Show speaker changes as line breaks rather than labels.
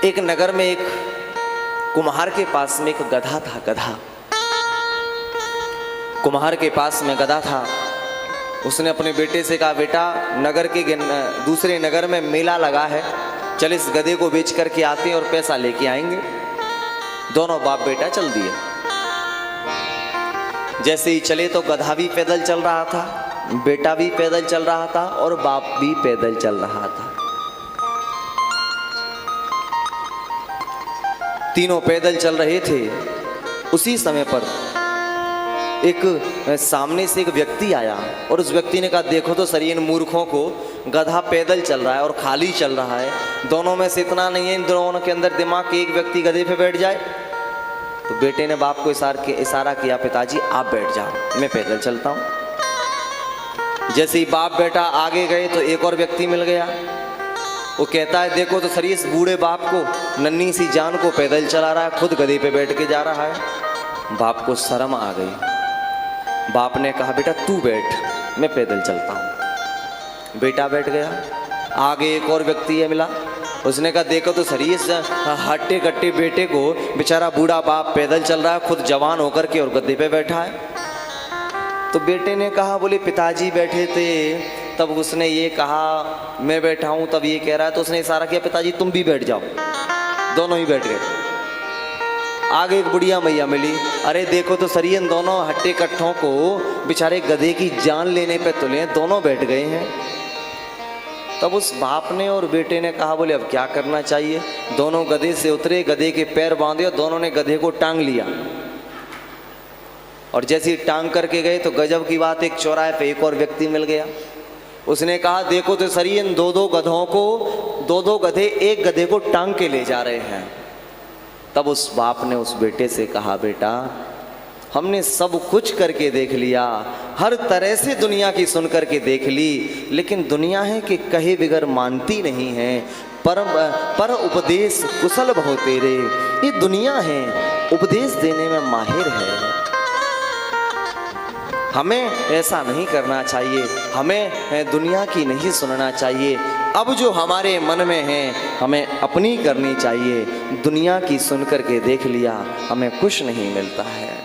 एक नगर में एक कुम्हार के पास में एक गधा था। गधा, कुम्हार के पास में गधा था। उसने अपने बेटे से कहा, बेटा नगर के दूसरे नगर में मेला लगा है, चल इस गधे को बेच करके आते हैं और पैसा लेके आएंगे। दोनों बाप बेटा चल दिए। जैसे ही चले तो गधा भी पैदल चल रहा था, बेटा भी पैदल चल रहा था और बाप भी पैदल चल रहा था। तीनों पैदल चल रहे थे। उसी समय पर एक सामने से एक व्यक्ति आया और उस व्यक्ति ने कहा, देखो तो सर इन मूर्खों को, गधा पैदल चल रहा है और खाली चल रहा है, दोनों में से इतना नहीं है इन दोनों के अंदर दिमाग कि एक व्यक्ति गधे पे बैठ जाए। तो बेटे ने बाप को इशारा किया, पिताजी आप बैठ जाओ, मैं पैदल चलता हूँ। जैसे ही बाप बेटा आगे गए तो एक और व्यक्ति मिल गया। वो कहता है, देखो तो सर इस बूढ़े बाप को, नन्ही सी जान को पैदल चला रहा है, खुद गधे पे बैठ के जा रहा है। बाप को शर्म आ गई। बाप ने कहा, बेटा तू बैठ, मैं पैदल चलता हूँ। बेटा बैठ गया। आगे एक और व्यक्ति है मिला। उसने कहा, देखो तो सर इस हट्टे कट्टे बेटे को, बेचारा बूढ़ा बाप पैदल चल रहा है, खुद जवान होकर के और गद्दे पे बैठा है। तो बेटे ने कहा, बोले पिताजी बैठे थे तब उसने ये कहा मैं बैठा हूँ, तब ये कह रहा है, तो उसने इशारा किया, पिताजी तुम भी बैठ जाओ। दोनों ही बैठ गए। आगे एक बुढ़िया मैया मिली। अरे देखो तो सर इन दोनों हट्टे कट्ठों को बेचारे गधे की जान लेने पे तुले, दोनों बैठ गए हैं। तब उस बाप ने और बेटे ने कहा, बोले अब क्या करना चाहिए। दोनों गधे से उतरे, गधे के पैर बांधे और दोनों ने गधे को टांग लिया। और जैसे ही टांग करके गए तो गजब की बात, एक चौराहे पे एक और व्यक्ति मिल गया। उसने कहा, देखो तो सर इन दो गधों को, दो गधे एक गधे को टांग के ले जा रहे हैं। तब उस बाप ने उस बेटे से कहा, बेटा हमने सब कुछ करके देख लिया, हर तरह से दुनिया की सुन करके देख ली, लेकिन दुनिया है कि कहे बिगर मानती नहीं है। पर उपदेश कुशल बहु तेरे, ये दुनिया है उपदेश देने में माहिर है। हमें ऐसा नहीं करना चाहिए, हमें दुनिया की नहीं सुनना चाहिए। अब जो हमारे मन में है हमें अपनी करनी चाहिए। दुनिया की सुन करके देख लिया, हमें कुछ नहीं मिलता है।